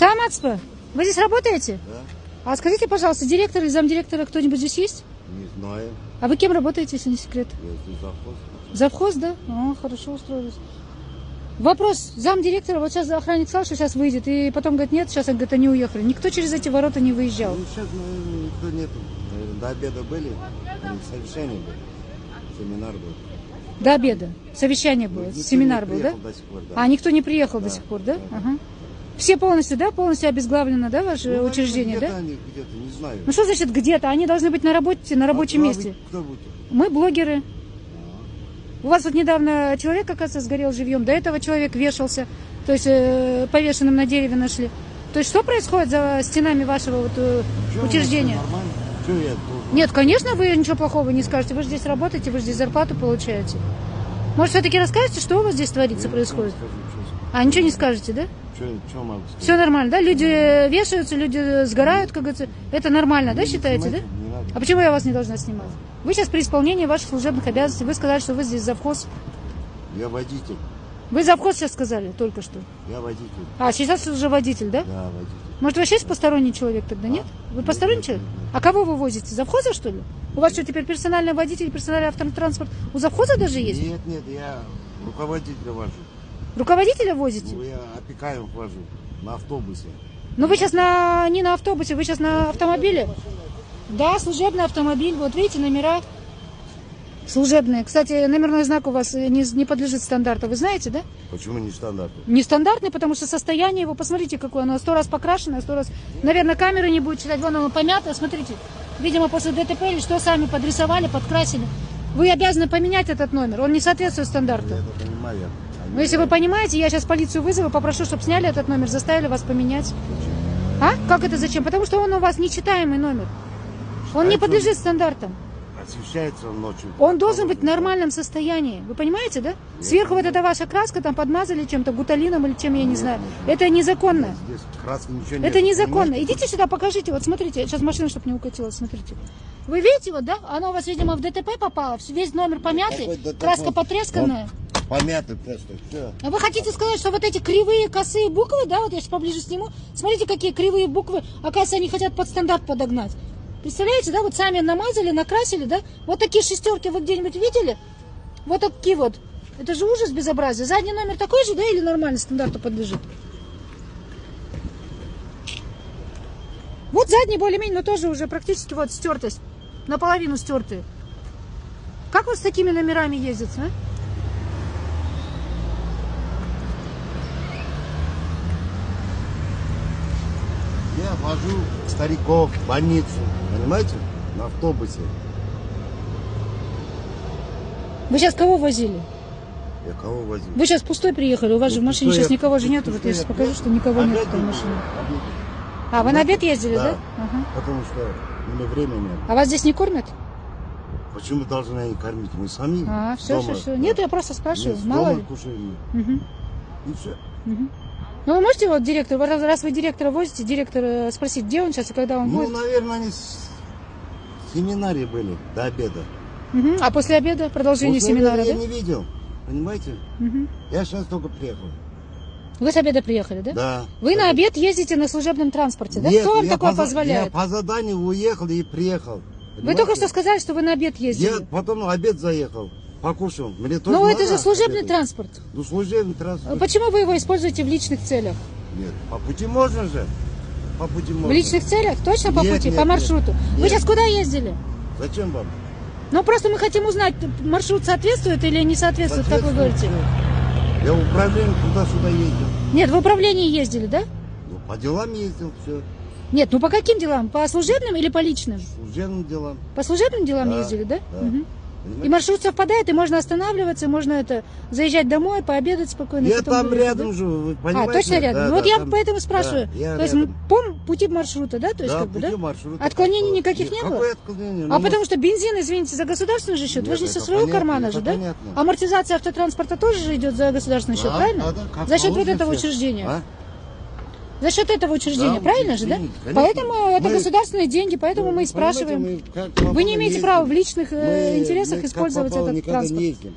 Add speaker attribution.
Speaker 1: Самацпа, вы здесь работаете?
Speaker 2: Да.
Speaker 1: А скажите, пожалуйста, директор и замдиректора кто-нибудь здесь есть?
Speaker 2: Не знаю.
Speaker 1: А вы кем работаете, если не секрет?
Speaker 2: Я здесь завхоз.
Speaker 1: Завхоз, да? А, хорошо устроились. Вопрос. Замдиректора, вот сейчас охранник сказал, что сейчас выйдет, и потом говорит, нет, сейчас говорит, они уехали. Никто через эти ворота не выезжал.
Speaker 2: Ну, сейчас, наверное, никто нету. Наверное, до обеда были, они совещания были, семинар был.
Speaker 1: До обеда. Совещание было,
Speaker 2: Никто
Speaker 1: семинар
Speaker 2: не
Speaker 1: был, да?
Speaker 2: приехал до сих пор, да.
Speaker 1: А, никто не приехал
Speaker 2: Да,
Speaker 1: до сих пор, да?
Speaker 2: да.
Speaker 1: Ага. Все полностью, да? Полностью обезглавлено, да, ваше
Speaker 2: Ну,
Speaker 1: учреждение,
Speaker 2: где-то
Speaker 1: да?
Speaker 2: они, где-то, не знаю.
Speaker 1: Ну что значит где-то? Они должны быть на работе, на рабочем
Speaker 2: А вы
Speaker 1: месте.
Speaker 2: кто будете?
Speaker 1: Мы блогеры. У вас вот недавно человек, оказывается, сгорел живьем. До этого человек вешался, то есть повешенным на дереве нашли. То есть что происходит за стенами вашего вот,
Speaker 2: Чё,
Speaker 1: учреждения?
Speaker 2: Нормально. Чё я должен?
Speaker 1: Нет, конечно, вы ничего плохого не скажете. Вы же здесь работаете, вы же здесь зарплату получаете. Может, все-таки расскажете, что у вас здесь творится, происходит? А, ничего не скажете, да?
Speaker 2: Что могу сказать?
Speaker 1: Все нормально, да? Люди вешаются, люди сгорают, как говорится. Это нормально, да, считаете, да?
Speaker 2: Не надо.
Speaker 1: А почему я вас не должна снимать? Вы сейчас при исполнении ваших служебных обязанностей. Вы сказали, что вы здесь завхоз.
Speaker 2: Я водитель.
Speaker 1: Вы завхоз сейчас сказали только что.
Speaker 2: Я водитель.
Speaker 1: А, сейчас уже водитель, да?
Speaker 2: Да, водитель.
Speaker 1: Может, вообще есть посторонний человек тогда, нет? Вы посторонний
Speaker 2: нет,
Speaker 1: человек?
Speaker 2: нет, нет.
Speaker 1: А кого вы возите? Завхоза, что ли? У вас что, теперь персональный водитель, персональный автотранспорт? У завхоза даже есть?
Speaker 2: Нет, я руководителя вожу.
Speaker 1: Руководителя возите?
Speaker 2: Ну, я опекаем вожу на автобусе.
Speaker 1: Ну, вы сейчас не на автобусе, вы сейчас на автомобиле? Да, служебный автомобиль. Вот видите, номера служебные. Кстати, номерной знак у вас не подлежит стандарту. Вы знаете, да?
Speaker 2: Почему не стандартный?
Speaker 1: Нестандартный, потому что состояние его, посмотрите, какое оно. 100 раз покрашено, 100 раз... Наверное, камеры не будет читать. Вон оно помято, смотрите. Видимо, после ДТП или что, сами подрисовали, подкрасили. Вы обязаны поменять этот номер. Он не соответствует стандарту.
Speaker 2: Я это понимаю.
Speaker 1: Но если вы понимаете, я сейчас полицию вызову, попрошу, чтобы сняли этот номер, заставили вас поменять. А? Как это зачем? Потому что он у вас нечитаемый номер. Он не подлежит стандартам.
Speaker 2: Освещается он ночью.
Speaker 1: Он должен быть в нормальном состоянии. Вы понимаете, да? Сверху вот эта ваша краска там подмазали чем-то, гуталином или чем, я не знаю. Это незаконно.
Speaker 2: Здесь краски ничего нет.
Speaker 1: Это незаконно.
Speaker 2: Понимаете?
Speaker 1: Идите сюда, покажите. Вот смотрите, сейчас машина, чтобы не укатилась, смотрите. Вы видите, вот, да? Она у вас, видимо, в ДТП попала. Весь номер помятый,
Speaker 2: Какой ДТП?
Speaker 1: краска потресканная.
Speaker 2: Помятый просто. Все.
Speaker 1: А вы хотите сказать, что вот эти кривые, косые буквы, да, вот я сейчас поближе сниму, смотрите, какие кривые буквы, оказывается, они хотят под стандарт подогнать. Представляете, да, вот сами намазали, накрасили, да, вот такие шестерки вы где-нибудь видели? Вот такие вот. Это же ужас, безобразие. Задний номер такой же, да, или нормально стандарту подлежит? Вот задний более-менее, но тоже уже практически вот стертость, наполовину стертые. Как вот с такими номерами ездится, а?
Speaker 2: Я вожу стариков в больницу, понимаете, на автобусе.
Speaker 1: Вы сейчас кого возили?
Speaker 2: Я кого возил?
Speaker 1: Вы сейчас пустой приехали, у вас же в машине сейчас никого же нету. Вот
Speaker 2: пустой
Speaker 1: я сейчас
Speaker 2: я
Speaker 1: покажу, что никого нет в этой машине. А, вы на обед ездили, да? Ага.
Speaker 2: Потому что у меня времени нет.
Speaker 1: А вас здесь не кормят?
Speaker 2: Почему должны они кормить? Мы сами
Speaker 1: А, все,
Speaker 2: дома.
Speaker 1: все. Нет, я просто спрашиваю,
Speaker 2: Нет,
Speaker 1: мало
Speaker 2: дома
Speaker 1: ли.
Speaker 2: кушаем.
Speaker 1: Угу.
Speaker 2: И все.
Speaker 1: Угу. Ну, вы можете вот директор, раз вы директора возите, директора спросить, где он сейчас и когда он
Speaker 2: Ну,
Speaker 1: будет?
Speaker 2: наверное, они в семинаре были до обеда.
Speaker 1: Угу. А после обеда продолжение
Speaker 2: После
Speaker 1: семинара,
Speaker 2: обеда
Speaker 1: да?
Speaker 2: я не видел, понимаете?
Speaker 1: Угу.
Speaker 2: Я сейчас только приехал.
Speaker 1: Вы с обеда приехали, да?
Speaker 2: Да.
Speaker 1: Вы на обед ездите на служебном транспорте, да?
Speaker 2: Нет,
Speaker 1: Кто вам
Speaker 2: я
Speaker 1: такое
Speaker 2: Я
Speaker 1: позволяет?
Speaker 2: по заданию уехал и приехал.
Speaker 1: Вы
Speaker 2: Понимаете?
Speaker 1: только что сказали, что вы на обед ездили.
Speaker 2: Я потом на обед заехал, покушал. Мне тоже
Speaker 1: Ну, это
Speaker 2: надо
Speaker 1: же служебный
Speaker 2: обедать.
Speaker 1: транспорт.
Speaker 2: Ну, служебный транспорт.
Speaker 1: Почему вы его используете в личных целях?
Speaker 2: Нет, по пути можно же. По пути можно.
Speaker 1: В личных целях? Точно по
Speaker 2: Нет,
Speaker 1: пути,
Speaker 2: нет,
Speaker 1: по
Speaker 2: нет.
Speaker 1: маршруту? Вы
Speaker 2: Нет.
Speaker 1: сейчас куда ездили?
Speaker 2: Зачем вам?
Speaker 1: Ну, просто мы хотим узнать, маршрут соответствует или не соответствует, как вы говорите.
Speaker 2: Я в управление туда-сюда ездил.
Speaker 1: Нет, в управлении ездили, да?
Speaker 2: Ну, по делам ездил, все.
Speaker 1: Нет, ну по каким делам? По служебным или по личным?
Speaker 2: Служебным делам.
Speaker 1: По служебным делам
Speaker 2: Да,
Speaker 1: ездили, да?
Speaker 2: да.
Speaker 1: Мгм.
Speaker 2: Понимаете?
Speaker 1: И маршрут совпадает, и можно останавливаться, можно заезжать домой, пообедать спокойно. и
Speaker 2: Я
Speaker 1: потом
Speaker 2: там
Speaker 1: выехать,
Speaker 2: рядом
Speaker 1: да?
Speaker 2: живу, вы
Speaker 1: А,
Speaker 2: понимаете?
Speaker 1: точно рядом?
Speaker 2: Да,
Speaker 1: Ну, вот
Speaker 2: да,
Speaker 1: я
Speaker 2: там-
Speaker 1: поэтому спрашиваю.
Speaker 2: Да, я
Speaker 1: То есть
Speaker 2: рядом.
Speaker 1: по пути маршрута, да? То есть,
Speaker 2: Да,
Speaker 1: как бы, да?
Speaker 2: пути маршрута.
Speaker 1: Отклонений
Speaker 2: такого.
Speaker 1: никаких
Speaker 2: Нет,
Speaker 1: не было?
Speaker 2: Какое отклонение?
Speaker 1: А потому что бензин, извините, за государственный же счет, вы
Speaker 2: Нет,
Speaker 1: же не со
Speaker 2: это
Speaker 1: своего
Speaker 2: понятно,
Speaker 1: кармана
Speaker 2: это
Speaker 1: же, да?
Speaker 2: понятно.
Speaker 1: Амортизация автотранспорта тоже же идет за государственный счет,
Speaker 2: Да,
Speaker 1: правильно?
Speaker 2: да, да, как
Speaker 1: За счет вот
Speaker 2: положено
Speaker 1: этого
Speaker 2: всё.
Speaker 1: учреждения.
Speaker 2: А?
Speaker 1: За счет этого учреждения,
Speaker 2: Да,
Speaker 1: правильно же, да?
Speaker 2: учреждение, конечно.
Speaker 1: Поэтому это
Speaker 2: Мы-
Speaker 1: государственные деньги, поэтому мы и
Speaker 2: Понимаете,
Speaker 1: спрашиваем.
Speaker 2: мы как
Speaker 1: Вы не имеете
Speaker 2: ездим.
Speaker 1: права в личных
Speaker 2: Мы
Speaker 1: интересах
Speaker 2: как
Speaker 1: использовать
Speaker 2: попало,
Speaker 1: этот
Speaker 2: никогда не
Speaker 1: транспорт.
Speaker 2: ездим.